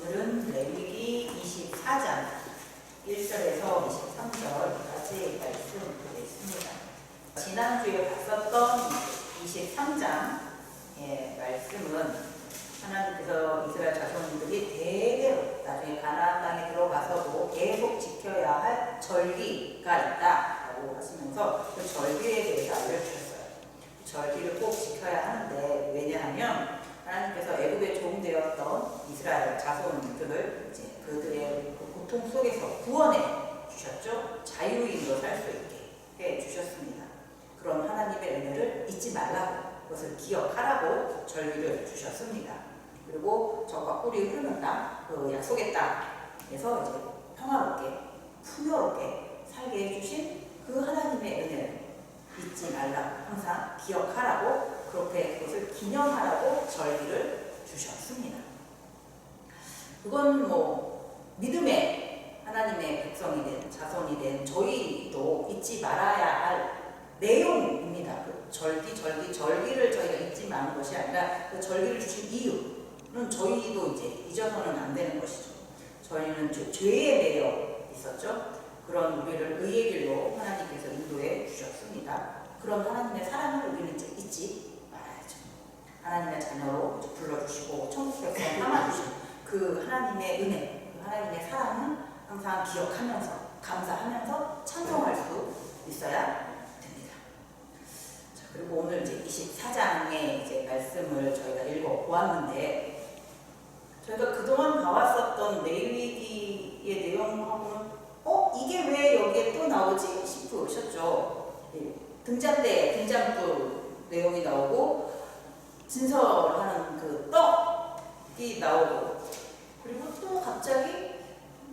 오늘은 레위기 24장 1절에서 23절까지 말씀 보겠습니다. 지난주에 봤었던 23장의 말씀은 하나님께서 이스라엘 자손들이 대대로 나중에 가나안 땅에 들어가서도 계속 지켜야 할 절기가 있다라고 하시면서 그 절기에 대해서 알려주셨어요. 절기를 꼭 지켜야 하는데, 왜냐하면 하나님께서 애굽에 종되었던 이스라엘 자손들을 이제 그들의 고통 속에서 구원해 주셨죠. 자유인으로 살 수 있게 해 주셨습니다. 그런 하나님의 은혜를 잊지 말라고, 그것을 기억하라고 절기를 주셨습니다. 그리고 적과 꿀이 흐르는 땅, 그 약속의 땅에서 이제 평화롭게 풍요롭게 살게 해주신 그 하나님의 은혜를 잊지 말라고, 항상 기억하라고, 그렇게 그것을 기념하라고 절기를 주셨습니다. 그건 믿음의 하나님의 백성이 된, 자손이 된 저희도 잊지 말아야 할 내용입니다. 그 절기를 저희가 잊지 마는 것이 아니라 그 절기를 주신 이유는 저희도 이제 잊어서는 안 되는 것이죠. 저희는 죄에 매여 있었죠. 그런 우리를 의의 길로 하나님께서 인도해 주셨습니다. 그런 하나님의 사랑을 우리는 이제 잊지 말아야죠. 하나님의 자녀로 불러주시고 천국 백성 삼아주신 그 하나님의 은혜, 그 하나님의 사랑은 항상 기억하면서, 감사하면서 찬송할 수 있어야 됩니다. 자, 그리고 오늘 이제 24장의 이제 말씀을 저희가 읽어 보았는데, 저희가 그동안 봐왔었던 레위기의 내용하고는 이게 왜 여기에 또 나오지 싶으셨죠? 등잔불 내용이 나오고, 진설하는 그 떡이 나오고, 그리고 또 갑자기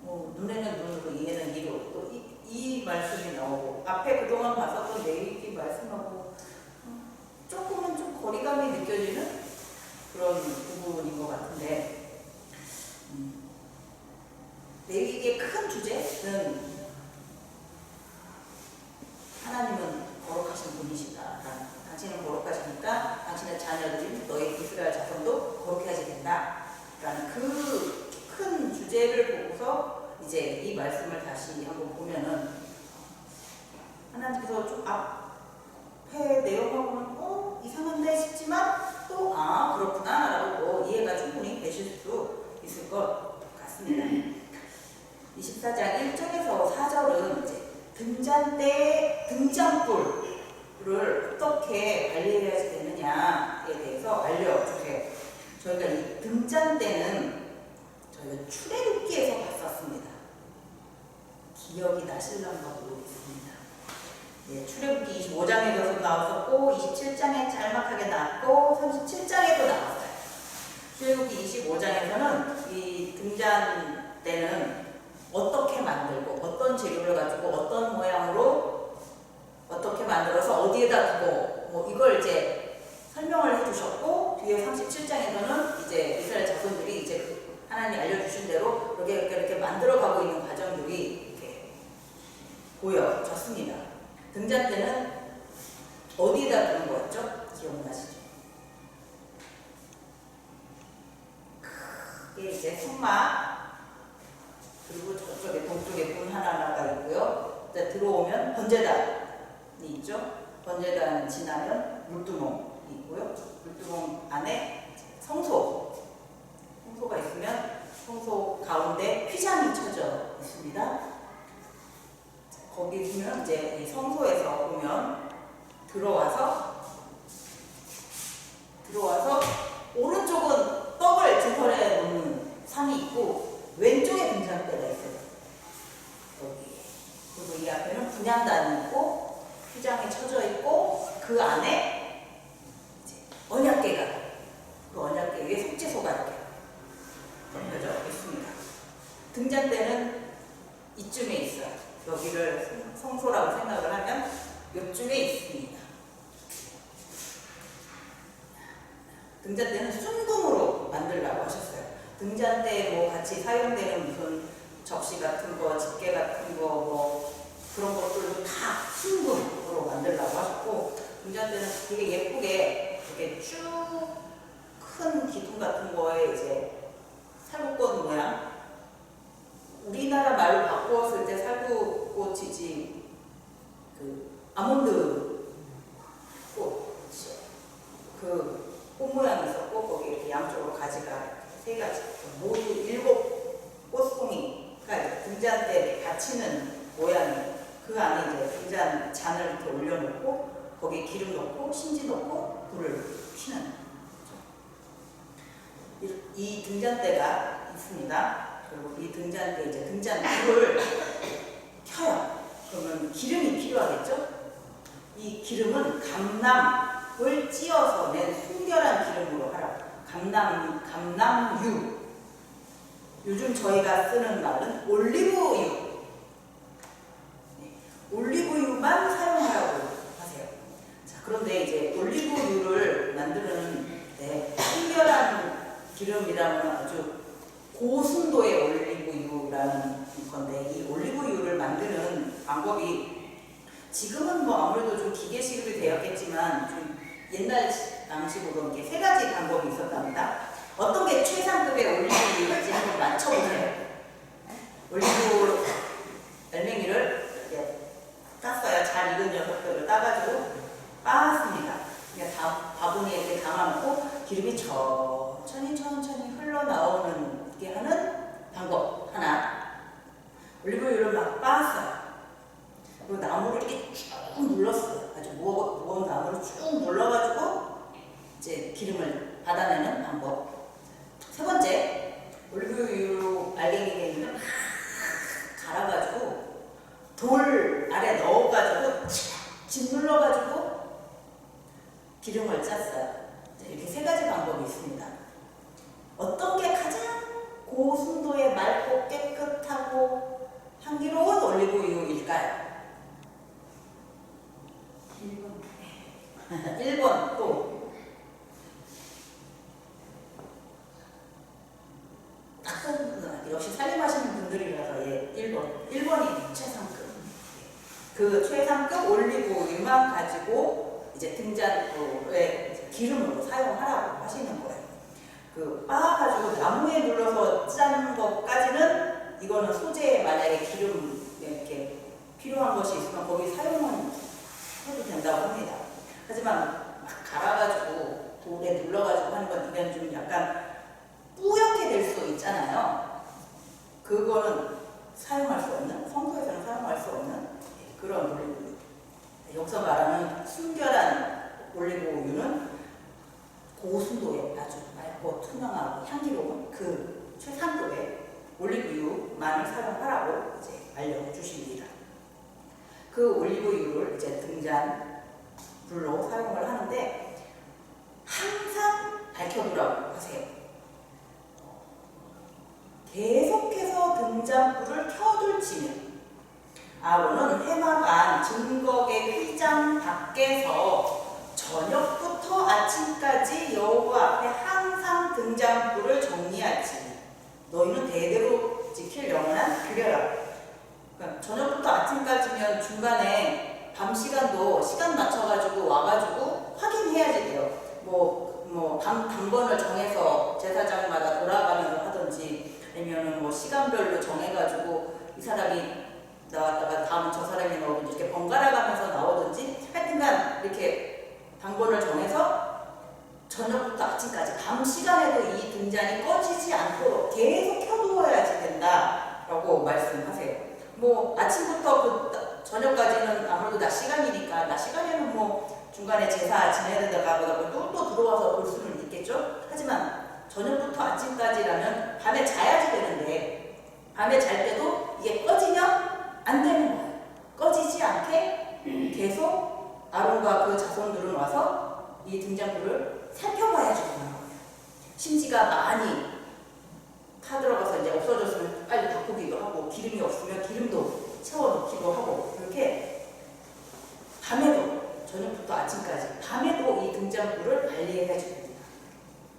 눈에는 눈으로 이에는 이로 또 이 말씀이 나오고, 앞에 그동안 봤었던 레위기 말씀하고 조금은 좀 거리감이 느껴지는 그런 부분인 것 같은데, 레위기의 큰 주제는 하나님은 거룩하신 분이시다. 당신은 거룩하시니까 당신의 자녀들인 너희 이스라엘 자손도 거룩해야지 된다. 라는 그 큰 주제를 보고서 이제 이 말씀을 다시 한번 보면은, 하나님께서 좀 앞에 내용하고는 이상한데 싶지만 또 그렇구나 라고 이해가 충분히 되실 수 있을 것 같습니다. 24장 1절에서 4절은 이제 등잔불을 어떻게 관리해야 되느냐에 대해서 알려주세요. 저희가 이 등잔대는 저희가 출애굽기에서 봤었습니다. 기억이 나실런가 모르겠습니다. 출애굽기 25장에도 나왔었고, 27장에 짤막하게 나왔고, 37장에도 나왔어요. 출애굽기 25장에서는 이 등잔대는 어떻게 만들고, 어떤 재료를 가지고, 어떤 모양으로 어떻게 만들어서 어디에다 두고, 이걸 이제 설명을 해주셨고, 뒤에 37장에서는 이제 이스라엘 자손들이 이제 하나님이 알려주신 대로 이렇게 만들어가고 있는 과정들이 이렇게 보여졌습니다. 등잔대는 어디에다 두는 거였죠? 기억나시죠? 크게 이제 성막, 그리고 저쪽에 동쪽에 문 하나가 있고요. 들어오면 번제단이 있죠. 번제단 지나면 물두멍이 있고요. 물두멍 안에 성소가 있으면 성소 가운데 휘장이 쳐져 있습니다. 거기 보면 이제 이 성소에서 보면 들어와서 오른쪽은 떡을 증설해 놓는 상이 있고, 왼쪽에 등잔대가 있어요. 여기. 그리고 이 앞에는 분향단이 있고, 휘장이 쳐져 있고, 그 안에 이제 언약궤가, 그 언약궤 위에 속죄소가 이렇게 덮여져 있습니다. 등잔대는 이쯤에 있어요. 여기를 성소라고 생각을 하면 이쪽에 있습니다. 등잔대는 순금으로 만들라고 하셨어요. 등잔대에 같이 사용되는 무슨 접시 같은 거, 집게 같은 거, 그런 것들도 다 순금으로 만들라고 하셨고, 등잔대는 되게 예쁘게 이렇게 쭉 큰 기둥 같은 거에 이제 살구꽃 모양 모두 7꽃송이가 등잔대에 받치는 모양이에요. 그 안에 이제 등잔 잔을 이렇게 올려놓고 거기에 기름 넣고 신지 넣고 불을 피는 거죠. 이 등잔대가 있습니다. 그리고 이 등잔대 이제 등잔불을 켜요. 그러면 기름이 필요하겠죠? 이 기름은 감남을 찧어서 낸 순결한 기름으로 하라고. 감남유. 요즘 저희가 쓰는 말은 올리브유. 올리브유만 사용하라고 하세요. 자, 그런데 이제 올리브유를 만드는 순결한 기름이라면 아주 고순도의 올리브유라는 건데, 이 올리브유를 만드는 방법이 지금은 뭐 아무래도 좀 기계식으로 되었겠지만 좀 옛날 방식으로 이렇게 3가지 방법이 있었답니다. 어떤 게 최상급의 올리브유인지 한번 맞춰보세요. 올리브 열맹이를 이렇게 땄어요. 잘 익은 녀석들을 따가지고 빻았습니다. 바구니에 이렇게 담아놓고 기름이 천천히 흘러나오게 하는 방법 하나. 올리브유를 막 빻았어요. 그리고 나무를 이렇게 쭉 눌렀어요. 아주 무거운 나무를 쭉 눌러가지고 이제 기름을 받아내는 방법. 3번째, 올리브유로 알갱이가 있는데 막 갈아가지고 돌 아래 넣어가지고 짓눌러가지고 기름을 짰어요. 이렇게 3가지 방법이 있습니다. 어떤 게 가장 고순도의 맑고 깨끗하고 향기로운 올리브유일까요? 1번 또 역시 살림하시는 분들이라서 1번이 최상급. 그 최상급 올리브유만 가지고 이제 등잔불에 기름으로 사용하라고 하시는 거예요. 그 빻아가지고 나무에 눌러서 짠 것까지는 이거는 소재에 만약에 기름 이렇게 필요한 것이 있으면 거기 사용은 해도 된다고 합니다. 하지만 막 갈아가지고 돌에 눌러가지고 하는 건 이건 좀 약간 뿌옇게 될 수 있잖아요. 그거는 사용할 수 없는, 성소에서는 사용할 수 없는 그런 올리브유. 여기서 말하는 순결한 올리브유는 고순도에 아주 맑고 투명하고 향기로운 그 최상급의 올리브유만을 사용하라고 이제 알려주십니다. 그 올리브유를 이제 등잔불로 사용을 하는데 항상 밝혀두라고 하세요. 계속해서 등잔불을 켜둘지면 아론은 해마간 증거의 휘장 밖에서 저녁부터 아침까지 여호와 앞에 항상 등잔불을 정리할지 너희는 대대로 지킬 영원한 규례라. 그러니까 저녁부터 아침까지면 중간에 밤 시간도 시간 맞춰가지고 와가지고 확인해야지 돼요. 당번을 정해서 제사장마다 돌아가면서 하든지 아니면은 뭐 시간별로 정해가지고 이 사람이 나왔다가 다음 저 사람이 나오든지 이렇게 번갈아 가면서 나오든지 하여튼간 이렇게 당번을 정해서 저녁부터 아침까지 밤 시간에도 이 등잔이 꺼지지 않도록 계속 켜두어야지 된다라고 말씀하세요. 뭐 아침부터 그 저녁까지는 아무래도 낮 시간이니까 낮 시간에는 뭐 중간에 제사 지내는 데가 또 들어와서 볼 수는 있겠죠. 하지만 저녁부터 아침까지라면 밤에 자야지 되는데 밤에 잘 때도 이게 꺼지면 안 되는 거예요. 꺼지지 않게 계속 아론과 그 자손들은 와서 이 등잔불을 살펴봐야지 되는 거예요. 심지가 많이 타들어가서 이제 없어졌으면 빨리 바꾸기도 하고 기름이 없으면 기름도 채워넣기도 하고 이렇게 밤에도 저녁부터 아침까지 밤에도 이 등잔불을 관리해야 됩니다.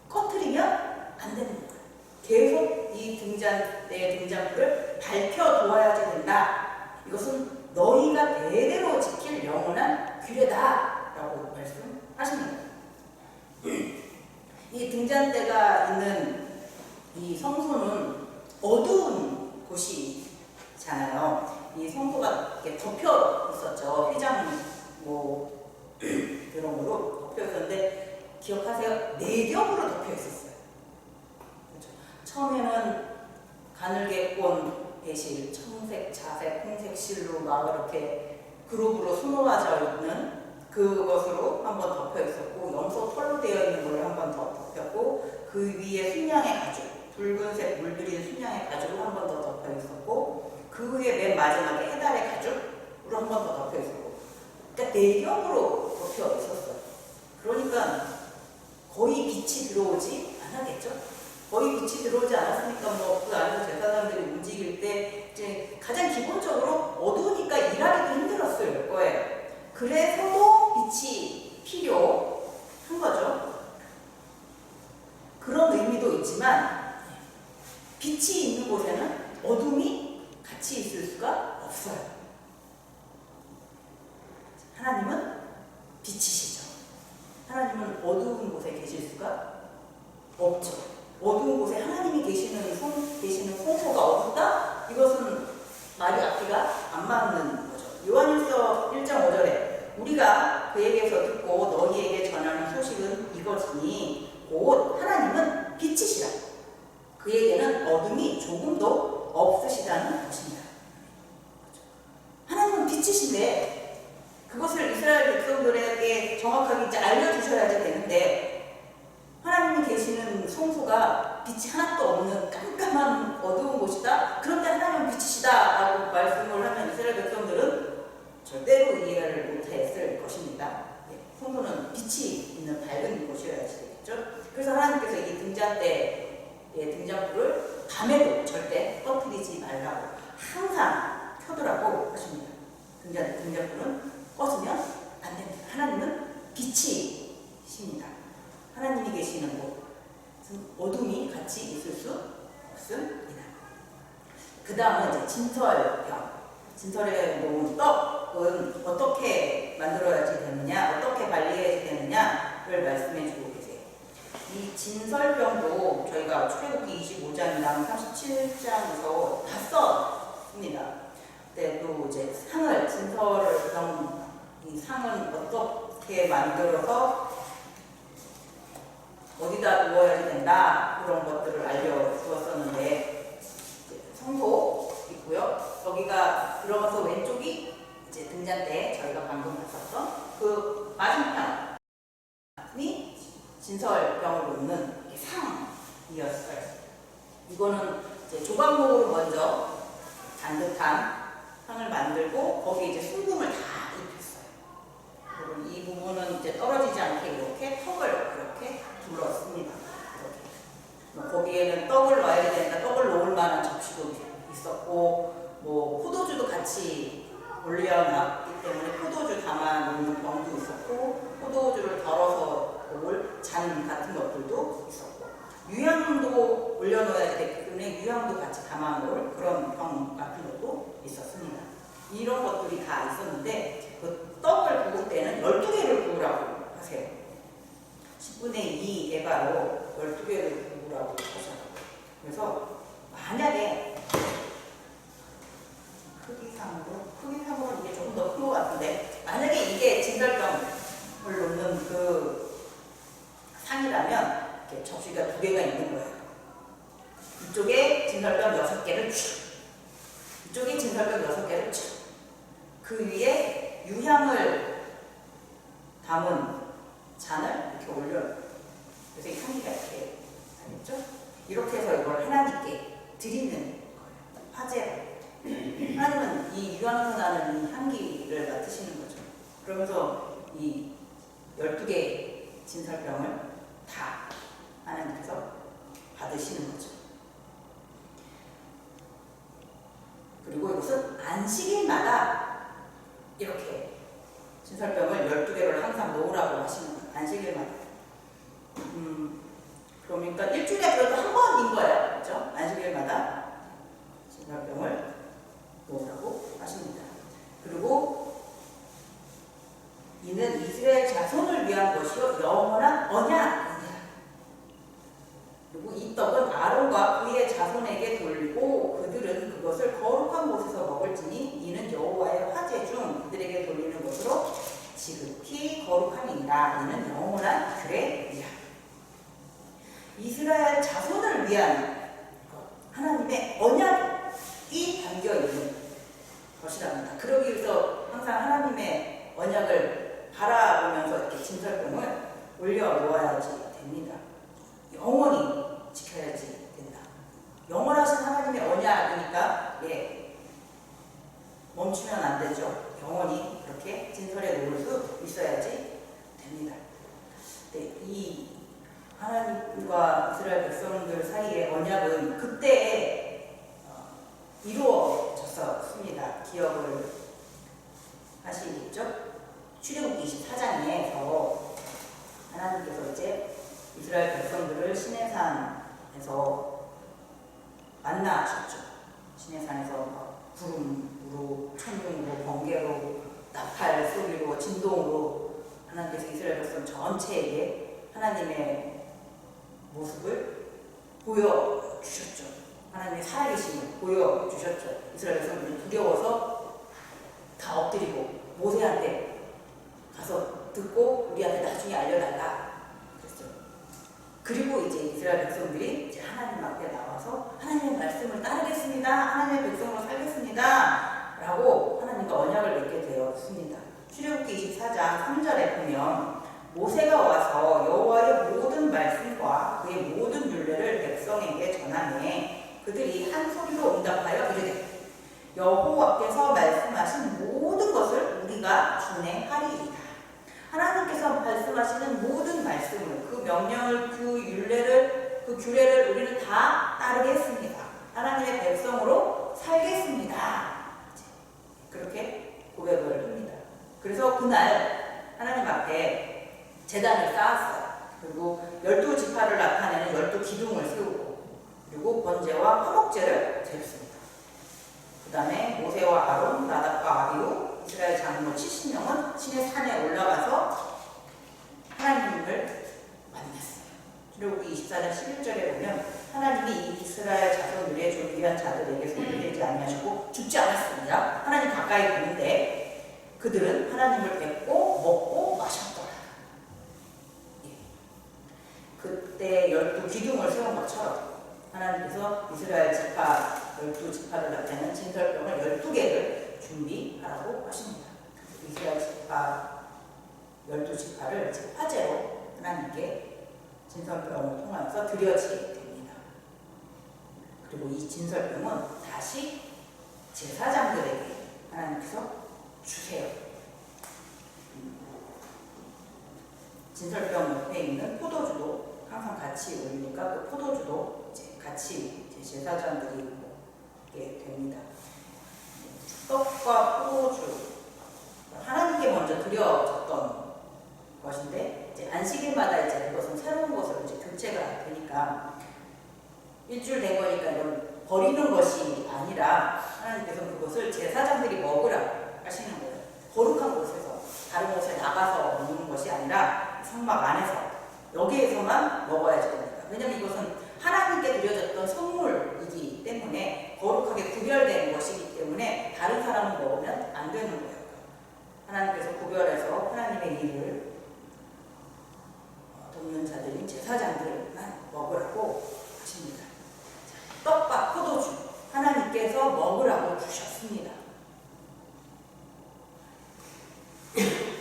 꺼트리면 안 되는 거예요. 계속 이 내 등잔불을 밝혀두어야지 된다. 이것은 너희가 대대로 지킬 영원한 규례다 라고 말씀하십니다. 이 등잔대가 있는 이 성소는 어두운 곳이잖아요. 이 성소가 이렇게 덮여 있었죠. 휘장 그런 거로 덮여 있었는데 기억하세요? 4겹으로 덮여 있었어요. 그렇죠? 처음에는 가늘게꼰 배실, 청색, 자색, 홍색 실로 막 이렇게 그룹으로 수놓아져 있는 그것으로 한번 덮여 있었고, 염소 털로 되어 있는 걸로 한번 더 덮였고, 그 위에 순양의 가죽, 붉은색 물들인 순양의 가죽으로 한 번 더 덮여 있었고, 그 위에 맨 마지막에 해달의 가죽으로 한 번 더 덮여 있었고, 그러니까 내경으로 덮여 있었어요. 그러니까 거의 빛이 들어오지 않았겠죠? 거의 빛이 들어오지 않았으니까 뭐 그 안에서 제사장들이 움직일 때 이제 가장 기본적으로 어두우니까 일하기도 힘들었을 거예요. 그래서도 빛이 필요한 거죠. 그런 의미도 있지만 빛이 있는 곳에는 어둠이 같이 있을 수가 없어요. 하나님은 빛이시죠. 하나님은 어두운 곳에 계실 수가 없죠. 어두운 곳에 하나님이 계시는 성소가 없다? 이것은 말이 앞뒤가 안 맞는 거죠. 요한일서 1장 5절에 우리가 그에게서 듣고 너희에게 전하는 소식은 이것이니 곧 하나님은 빛이시라. 그에게는 어둠이 조금도 없으시다는 것입니다. 하나님은 빛이신데 그것을 이스라엘 백성들에게 정확하게 이제 알려주셔야지 되는데, 하나님이 계시는 성소가 빛이 하나도 없는 깜깜한 어두운 곳이다. 그런데 하나님은 빛이시다 라고 말씀을 하면 이스라엘 백성들은 절대로 이해를 못했을 것입니다. 성소는 빛이 있는 밝은 곳이어야지 되겠죠. 그래서 하나님께서 이 등잔대의 등잔불을 밤에도 절대 꺼뜨리지 말라고 항상 켜두라고 하십니다. 등잔불은 꺼지면 안 됩니다. 하나님은 빛이십니다. 하나님이 계시는 곳은 어둠이 같이 있을 수 없습니다. 그 다음은 이제 진설병. 진설에 놓은 떡은 어떻게 만들어야지 되느냐, 어떻게 관리해야지 되느냐를 말씀해 주고 계세요. 이 진설병도 저희가 출애굽기 25장이랑 37장에서 다 썼습니다. 근데 또 이제 상을, 진설병, 이 상은 어떻게 만들어서 어디다 두어야지 된다, 그런 것들을 알려주었었는데, 성소 있고요. 여기가 들어가서 왼쪽이 이제 등잔대, 저희가 방금 봤었던 그 맞은편이 진설병을 놓는 상이었어요. 이거는 이제 조각목으로 먼저 반듯한 상을 만들고 거기에 이제 순금을 다 입혔어요. 그리고 이 부분은 이제 떨어지지 않게 이렇게 턱을 그렇게 둘렀습니다. 이렇게. 거기에는 떡을 넣어야 된다. 떡을 놓을 만한 접시도 있었고, 뭐 포도주도 같이 올려놨기 때문에 포도주 담아 놓는 병도 있었고, 포도주를 덜어서 놓을 잔 같은 것들도 있었고, 유향도 올려놓아야 되기 때문에 유향도 같이 담아 놓을 그런 병 같은 것도 있었습니다. 이런 것들이 다 있었는데, 그 떡을 구울 때는 12개를 구우라고 하세요. 10분의 2 에바로 12개를 구우라고 하셔요. 그래서 만약에 크기상으로 이게 조금 더 큰 것 같은데, 만약에 이게 진설병을 놓는 그 상이라면 이렇게 접시가 2개가 있는 거예요. 이쪽에 진설병 6개를 쭉, 이쪽에 진설병 6개를 쭉, 그 위에 유향을 담은 잔을 이렇게 올려요. 그래서 이 향기가 이렇게 알겠죠? 이렇게 해서 이걸 하나님께 드리는 거예요. 화제로. 하나님은 이 유향에서 나는 이 향기를 맡으시는 거죠. 그러면서 이 12개의 진설병을 다 하나님께서 받으시는 거죠. 그리고 이것은 안식일마다 이렇게 진설병을 12개를 항상 놓으라고 하시는 거예요. 안식일마다. 그러니까 일주일에 그래도 한 번인 거예요. 그렇죠? 안식일마다 진설병을 놓으라고 하십니다. 그리고 이는 이스라엘 자손을 위한 것이요 영원한 언약이니라. 그리고 이 떡은 아론과 그의 자손에게 돌리고 그들은 그것을 거룩한 곳에서 먹을지니 이는 여호와의 화제 중 그들에게 돌리는 것으로 지극히 거룩함이니라. 이는 영원한 규례이라. 이스라엘 자손을 위한 하나님의 언약이 담겨 있는 것이랍니다. 그러기 위해서 항상 하나님의 언약을 바라보면서 이렇게 진설병을 올려놓아야지 됩니다. 영원히 지켜야지 된다. 영원하신 하나님의 언약이니까 멈추면 안 되죠. 영원히 그렇게 진설해 놓을 수 있어야지 됩니다. 이 하나님과 이스라엘 백성들 사이의 언약은 그때에 이루어졌었습니다. 기억을 하시겠죠? 출애굽기 24장에서 하나님께서 이제 이스라엘 백성들을 시내산에서 만나셨죠. 시내산에서 구름으로, 천둥으로, 번개로, 나팔 소리로, 진동으로 하나님께서 이스라엘 백성 전체에게 하나님의 모습을 보여주셨죠. 하나님의 살아계심을 보여주셨죠. 이스라엘 백성들은 두려워서 다 엎드리고 모세한테 가서 듣고 우리한테 나중에 알려달라 그랬죠. 그리고 이제 이스라엘 백성들이 이제 하나님 앞에 나와서 하나님의 말씀을 따르겠습니다. 하나님의 백성으로 살겠습니다. 라고 하나님과 언약을 맺게 되었습니다. 출애굽기 24장 3절에 보면 모세가 와서 여호와의 모든 말씀과 그의 모든 율례를 백성에게 전하매 그들이 한 소리로 응답하여 이르되 여호와께서 말씀하신 모든 것을 우리가 준행하리이다. 하나님께서 말씀하시는 모든 말씀을, 그 명령을, 그 율례를, 그 규례를 우리는 다 따르겠습니다. 하나님의 백성으로 살겠습니다. 그렇게 고백을 합니다. 그래서 그날 하나님 앞에 제단을 쌓았어요. 그리고 12지파를 나타내는 12기둥을 세우고 그리고 번제와 화목제를 드렸습니다. 그 다음에 모세와 아론, 나답과 아비후, 이스라엘 장로 70명은 신의 산에 올라가서 하나님을 만났어요. 출애굽기 24장 11절에 보면 하나님이 이스라엘 자손들의 존귀한 자들에게 손을 대지 아니하시고 죽지 않았습니다. 하나님 가까이 보는데 그들은 하나님을 뵙고 먹고 마셨더라. 그때 12기둥을 세운 것처럼 하나님께서 이스라엘 지파 12지파를 나타내는 진설병을 12개를 준비하라고 하십니다. 이스라엘 지파 12지파를 화제로 하나님께 진설병을 통해서 드려지게 됩니다. 그리고 이 진설병은 다시 제사장들에게 하나님께서 주세요. 진설병 옆에 있는 포도주도 항상 같이 올리니까 그 포도주도 이제 같이 이제 제사장들이 먹게 됩니다. 떡과 포도주 하나님께 먼저 드려졌던 것인데 이제 안식일마다 이제 그것은 새로운 것으로 이제 교체가 되니까 일주일 된 거니까 이건 버리는 것이 아니라 하나님께서 그것을 제사장들이 먹으라 하시는 거예요. 거룩한 곳에서 다른 곳에 나가서 먹는 것이 아니라 성막 안에서 여기에서만 먹어야지 됩니다. 왜냐하면 이것은 하나님께 드려졌던 선물이기 때문에 거룩하게 구별된 것이기 때문에 다른 사람은 먹으면 안 되는 거예요. 하나님께서 구별해서 하나님의 일을 돕는 자들인 제사장들만 먹으라고 하십니다. 떡과 포도주 하나님께서 먹으라고 주셨습니다.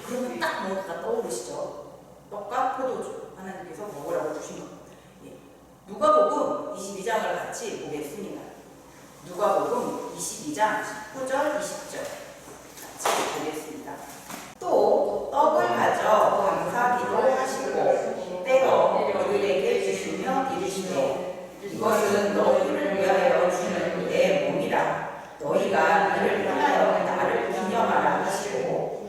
그러면 딱 뭔가가 떠오르시죠? 떡과 포도주 하나님께서 먹으라고 주신 것. 누가복음 22장을 같이 보겠습니다. 누가복음 22장 19절 20절 같이 보겠습니다. 또 떡을 가져 감사기도 하시고 떼어 너희에게 주시며 이르시되 이것은 너희를 위하여 주는 내 몸이라 너희가 이를 향하여 나를 기념하라 하시고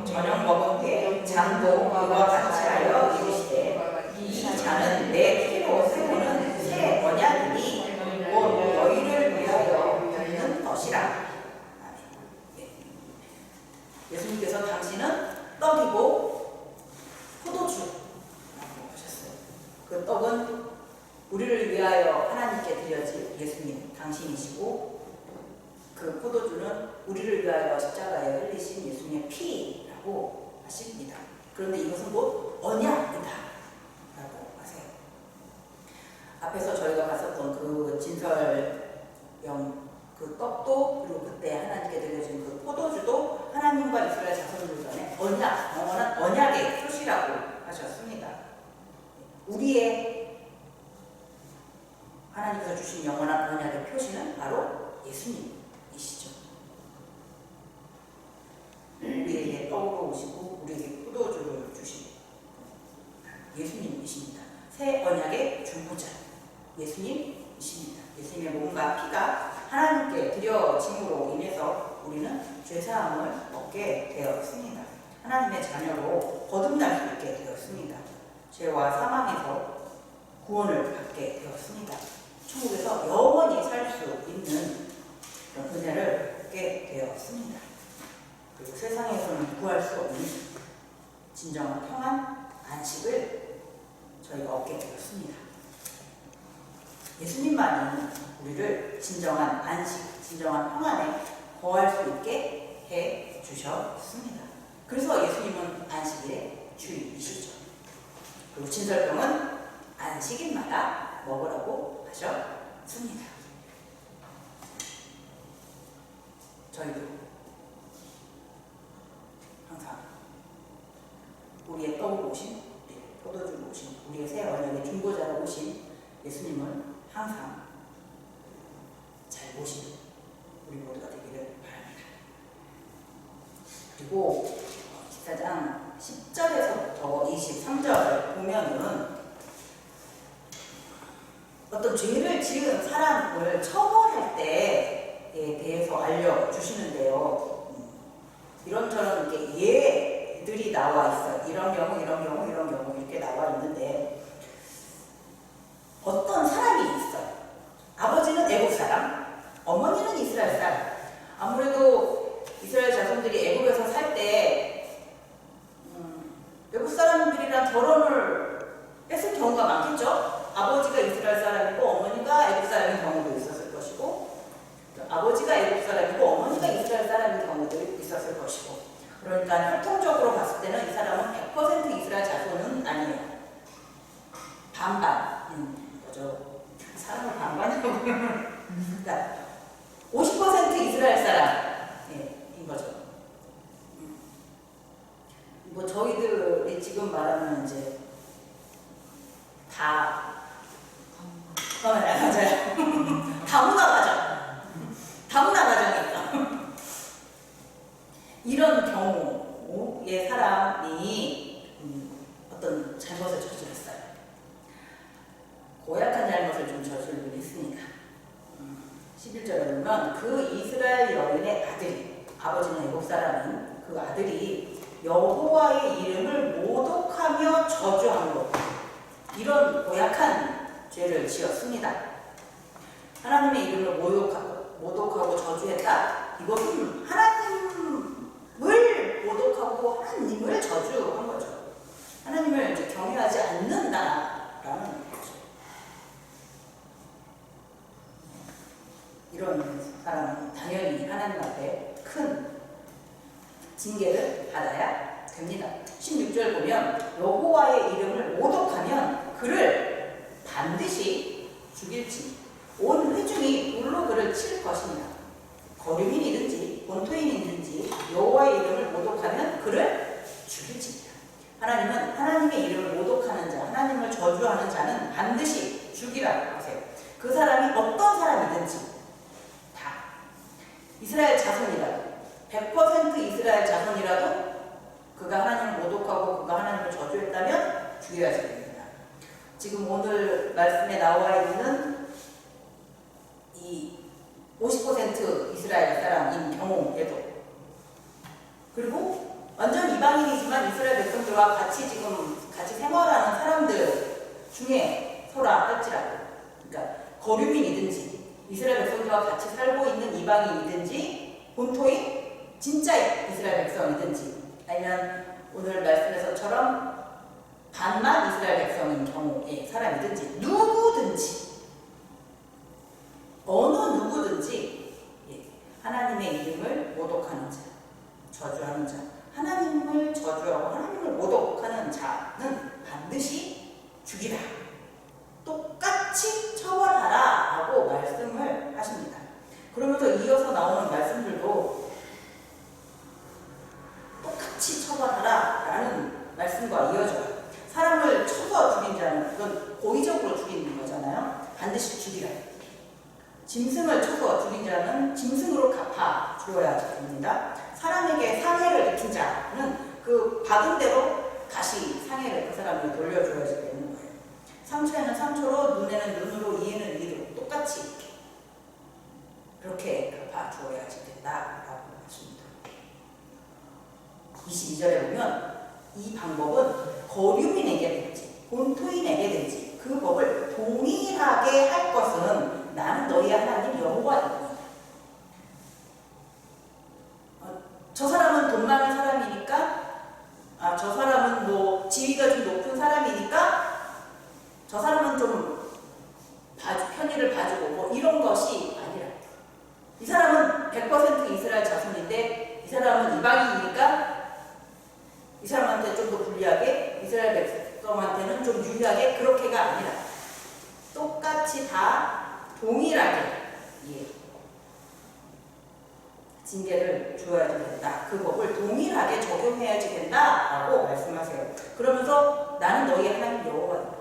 저녁 먹은 때 잔도 그와 같이 하여 이르시되 이 잔은 내 피로 세우는 새 언약이니 곧 너희를 위하여 붓는 것이라. 예수님께서 당신은 떡이고 포도주라고 하셨어요. 그 떡은 우리를 위하여 하나님께 드려진 예수님 당신이시고 그 포도주는 우리를 위하여 십자가에 흘리신 예수님의 피라고 하십니다. 그런데 이것은 곧 언약이다 라고 하세요. 앞에서 저희가 봤었던 그 진설 떡도 그리고 그때 하나님께 드려진 그 포도주도 하나님과 이스라엘 자손들 전에 언약, 영원한 언약의 표시라고 하셨습니다. 우리의 하나님께서 주신 영원한 언약의 표시는 바로 예수님이시죠. 우리에게 떡으로 오시고 우리에게 포도주를 주신 예수님이십니다. 새 언약의 중보자 예수님이십니다. 예수님의 몸과 피가 하나님께 드려짐으로 인해서 우리는 죄사함을 얻게 되었습니다. 하나님의 자녀로 거듭날 수 있게 되었습니다. 죄와 사망에서 구원을 받게 되었습니다. 천국에서 영원히 살 수 있는 그런 은혜를 얻게 되었습니다. 그리고 세상에서는 구할 수 없는 진정한 평안, 안식을 저희가 얻게 되었습니다. 예수님만이 우리를 진정한 안식, 진정한 평안에 거할 수 있게 해 주셨습니다. 그래서 예수님은 안식일의 주이시죠. 그리고 진설병은 안식일마다 먹으라고 하셨습니다. 저희도 항상 우리의 떡으로 오신, 포도주로 오신, 우리의 새 언약의 중보자로 오신 예수님을 항상 잘 모시는 우리 모두가 되기를 바랍니다. 그리고 14장 10절에서부터 23절을 보면은 어떤 죄를 지은 사람을 처벌할 때에 대해서 알려주시는데요. 이런저런 이렇게 예들이 나와 있어요. 이런 경우, 이런 경우, 이런 경우 이렇게 나와 있는데 어떤 사람이 있어요. 아버지는 애국 사람, 어머니는 이스라엘 사람. 아무래도 이스라엘 자손들이 애국에서 살 때 외국 사람들이랑 결혼을 했을 경우가 많겠죠. 아버지가 이스라엘 사람이고 어머니가 애국 사람인 경우도 있었을 것이고, 아버지가 애국 사람이고 어머니가 이스라엘 사람인 경우도 있었을 것이고, 그러니까 혈통적으로 봤을 때는 이 사람은 100% 이스라엘 자손은 아니에요. 반반 거죠. 사람을 반반이라고 그러니까 50% 이스라엘 사람인 거죠. 뭐 저희들이 지금 말하면 이제 다 맞아요. 다문화 가정, 다문화 가정이에요. 이런 경우의 사람이 어떤 잘못을 저질렀어요. 고약한 잘못을 좀 저지르긴 했으니까 11절에 보면 그 이스라엘 여인의 아들이, 아버지는 애국 사람인 그 아들이 여호와의 이름을 모독하며 저주함으로 이런 고약한 죄를 지었습니다. 하나님의 이름을 모독하고 저주했다. 이것은 하나님을 모독하고 하나님을 저주한 거죠. 하나님을 이제 경외하지 않는다라는 거죠. 이런 사람은 당연히 하나님 앞에 큰 징계를 받아야 됩니다. 16절 보면 여호와의 이름을 모독하면 그를 반드시 죽일지 온 회중이 돌로 그를 칠 것입니다. 거류민이든지 본토인이든지 여호와의 이름을 모독하면 그를 죽일지입니다. 하나님은 하나님의 이름을 모독하는 자, 하나님을 저주하는 자는 반드시 죽이라고 하세요. 그 사람이 어떤 사람이든지 다 이스라엘 자손이라도 100% 이스라엘 자손이라도 그가 하나님을 모독하고 그가 하나님을 저주했다면 죽여야 됩니다. 지금 오늘 말씀에 나와 있는 이 50% 이스라엘 사람인 경우에도, 그리고 완전 이방인이지만 이스라엘 백성들과 같이 생활하는 사람들 중에서라 할지라도, 그러니까 거류민이든지 이스라엘 백성들과 같이 살고 있는 이방인이든지 본토인 진짜 이스라엘 백성이든지, 아니면 오늘 말씀에서처럼 반만 이스라엘 백성인 경우의 사람이든지, 누구든지 어느 누구든지 하나님의 이름을 모독하는 자, 저주하는 자, 하나님을 저주하고 하나님을 모독하는 자는 반드시 죽이라, 똑같이 처벌하라 라고 말씀을 하십니다. 그러면서 이어서 짐승을 쳐서 죽인 자는 짐승으로 갚아 주어야 됩니다. 사람에게 상해를 입힌 자는 그 받은 대로 다시 상해를 그 사람에게 돌려줘야지 되는 거예요. 상처에는 상처로, 눈에는 눈으로, 이에는 이로 똑같이 그렇게 갚아 주어야지 된다라고 하십니다. 22절에 보면 이 방법은 거류민에게든지 본토인에게든지 그 법을 동일하게 할 것은 나는 너희 하나님 여호와입니다. 저 사람은 돈 많은 사람이니까, 저 사람은 뭐 지위가 좀 높은 사람이니까, 저 사람은 좀 편의를 봐주고 뭐 이런 것이 아니라, 이 사람은 100% 이스라엘 자손인데 이 사람은 이방인이니까 이 사람한테 좀 더 불리하게, 이스라엘 백성한테는 좀 유리하게, 그렇게가 아니라 똑같이 다 동일하게 징계를 줘야지 된다. 그 법을 동일하게 적용해야지 된다라고 말씀하세요. 그러면서 나는 너희 하나님 여호와다.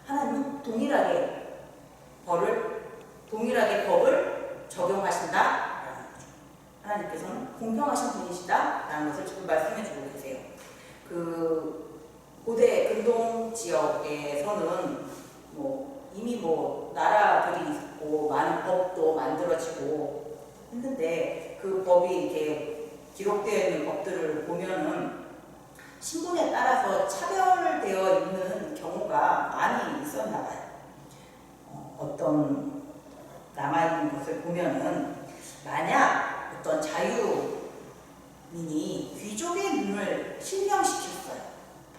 하나님은 동일하게 법을 적용하신다. 하나님께서는 공평하신 분이시다라는 것을 지금 말씀해 주고 계세요. 그 고대 근동 지역에서는 이미 나라들이 있고 많은 법도 만들어지고 했는데, 그 법이 이렇게 기록되어 있는 법들을 보면은 신분에 따라서 차별되어 있는 경우가 많이 있었나 봐요. 어떤 남아있는 것을 보면은, 만약 어떤 자유민이 귀족의 눈을 실명시켰어요.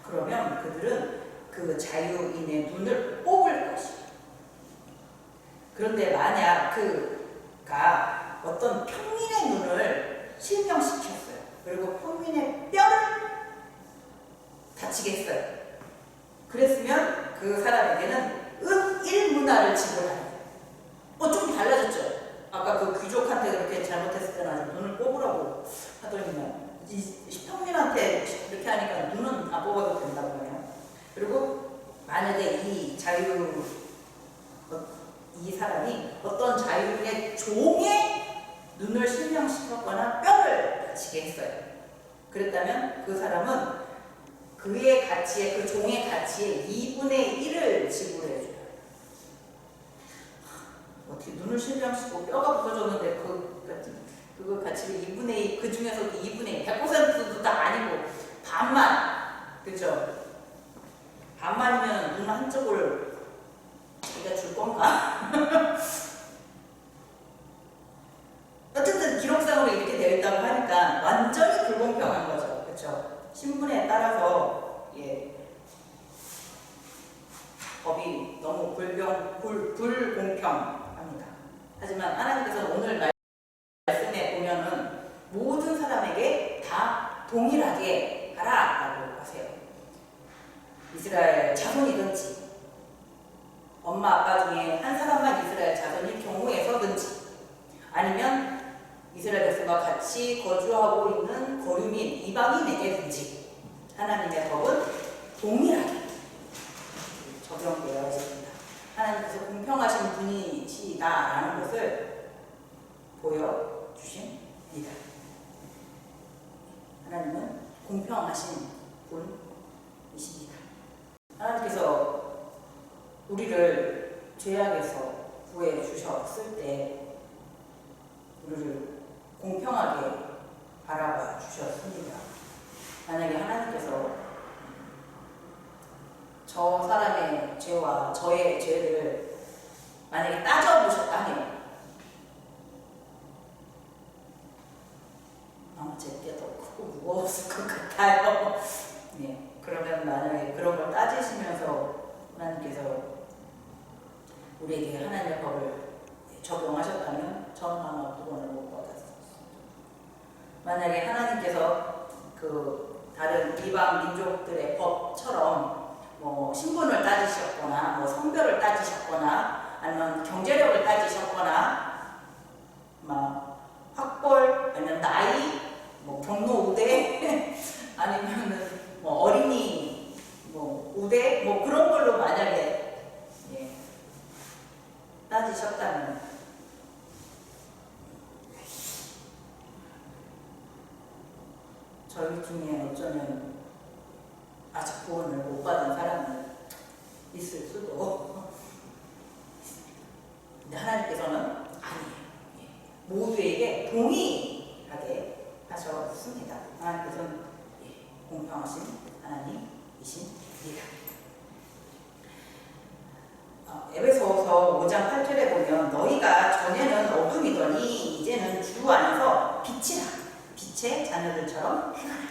그러면 그들은 그 자유인의 눈을 뽑을 것이에요. 그런데 만약 그가 어떤 평민의 눈을 실명시켰어요. 그리고 평민의 뼈를 다치게 했어요. 그랬으면 그 사람에게는 은 1문화를 지불하는. 좀 달라졌죠. 아까 그 귀족한테 그렇게 잘못했을 때는 아주 눈을 뽑으라고 하더니만, 평민한테 이렇게 하니까 눈은 안 뽑아도 된다고 해요. 그리고 만약에 이 사람이 어떤 자유인의 종의 눈을 실명시켰거나 뼈를 다치게 했어요. 그랬다면 그 사람은 그의 가치에, 그 종의 가치의 2분의 1을 지불해줘요. 어떻게 눈을 실명시키고 뼈가 부서졌는데 그거 가치를 2분의 1, 그 중에서 2분의 1, 100%도 다 아니고 반만, 그죠? 반만이면 눈 한쪽을 자기가 줄 건가? 어쨌든 기록상으로 이렇게 되어 있다고 하니까 완전히 불공평한 거죠. 그렇죠? 신분에 따라서 법이 너무 불공평합니다. 하지만 하나님께서 오늘 말씀에 보면은 모든 사람에게 다 동일하게 하라라고 하세요. 이스라엘 자손이든지 엄마 아빠 중에 한 사람만 이스라엘 자손일 경우에서든지, 아니면 이스라엘 백성과 같이 거주하고 있는 거류민 이방인에게든지 하나님의 법은 동일하게 적용되어야 합니다. 하나님께서 공평하신 분이시다라는 것을 보여주십니다. 하나님은 공평하신 분이십니다. 하나님께서 우리를 죄악에서 구해주셨을 때 우리를 공평하게 바라봐 주셨습니다. 만약에 하나님께서 저 사람의 죄와 저의 죄를 만약에 따져보셨다면 아마 제게 더 크고 무거웠을 것 같아요. 네, 그러면 만약에 그런 걸 따지시면서 하나님께서 우리에게 하나님의 법을 적용하셨다면 저는 아마 구원을 못 받았습니다. 만약에 하나님께서 그 다른 이방 민족들의 법처럼 신분을 따지셨거나 성별을 따지셨거나 아니면 경제력을 따지셨거나 학벌 아니면 나이 경로 우대 아니면 어린이 우대 그런 걸로 만약에 따지셨다면 저희 중에 어쩌면 아직 구원을 못 받은 사람이 있을 수도 있습니다. 근데 하나님께서는 아니에요. 예. 모두에게 동일하게 하셨습니다. 하나님께서는 공평하신 하나님이십니다. 에베소서 5장 8절에 보면 너희가 전에는 어둠이더니 이제는 주 안에서 빛이라 빛의 자녀들처럼 행하라.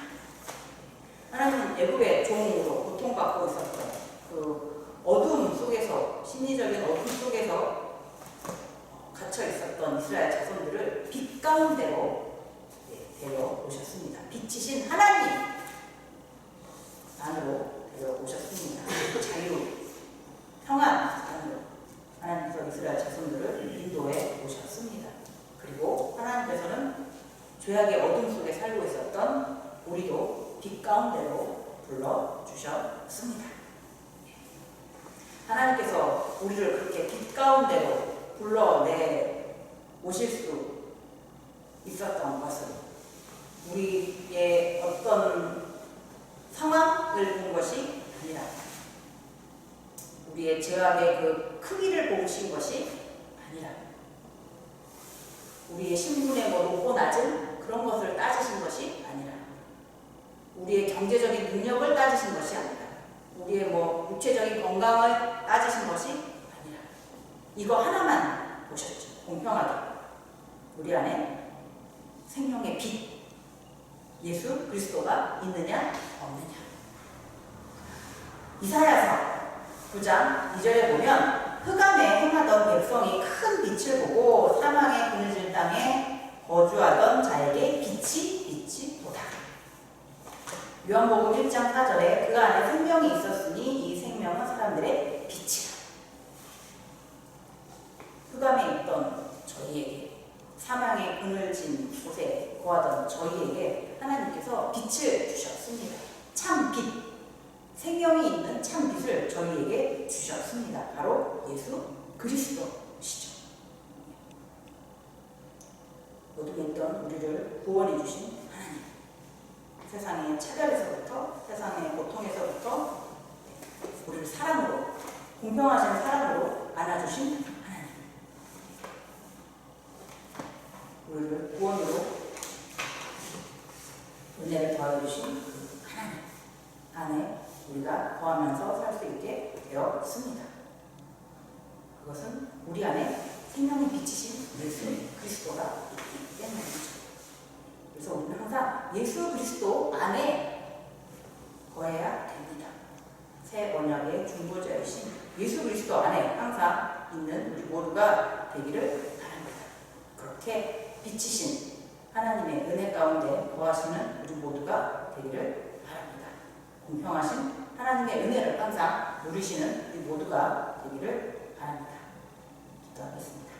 하나님은 애굽의 종으로 고통받고 있었던 그 어둠 속에서 심리적인 어둠 속에서 갇혀 있었던 이스라엘 자손들을 빛 가운데로 데려오셨습니다. 빛이신 하나님 안으로 데려오셨습니다. 자유 평안 안으로 하나님께서 이스라엘 자손들을 인도해 오셨습니다. 그리고 하나님께서는 죄악의 어둠 속에 살고 있었던 우리도 빛 가운데로 불러주셨습니다. 하나님께서 우리를 그렇게 빛 가운데로 불러내 오실 수 있었던 것은 우리의 어떤 상황을 본 것이 아니라 우리의 죄악의 그 크기를 보신 것이 아니라 우리의 신분의 뭐 높고 낮은 그런 것을 따지신 것이 아니라 우리의 경제적인 능력을 따지신 것이 아니라 우리의 뭐 육체적인 건강을 따지신 것이 아니라 이거 하나만 보셨죠. 공평하게 우리 안에 생명의 빛 예수 그리스도가 있느냐 없느냐. 이사야서 9장 2절에 보면 흑암에 행하던 백성이 큰 빛을 보고 사망의 그늘진 땅에 거주하던 자에게 빛이 보다. 요한복음 1장 4절에 그 안에 생명이 있었으니 이 생명은 사람들의 빛이라. 흑암에 있던 저희에게 사망의 그늘진 곳에 거하던 저희에게 하나님께서 빛을 주셨습니다. 참 빛. 생명이 있는 참 빛을 저희에게 주셨습니다. 바로 예수 그리스도시죠. 어둠에 있던 우리를 구원해 주신 하나님. 세상의 차별에서부터 세상의 고통에서부터 우리를 사랑으로 공평하신 사랑으로 안아주신 하나님. 우리를 구원으로 은혜를 더해 주신 하나님 안에 우리가 거하면서 살 수 있게 되었습니다. 그것은 우리 안에 생명의 빛이신 예수 그리스도가 있기 때문이죠. 그래서 우리는 항상 예수 그리스도 안에 거해야 됩니다. 새 언약의 중보자이신 예수 그리스도 안에 항상 있는 우리 모두가 되기를 바랍니다. 그렇게 빛이신 하나님의 은혜 가운데 거하시는 우리 모두가 되기를 바랍니다. 공평하신 하나님의 은혜를 항상 누리시는 우리 모두가 되기를 바랍니다. 기도하겠습니다.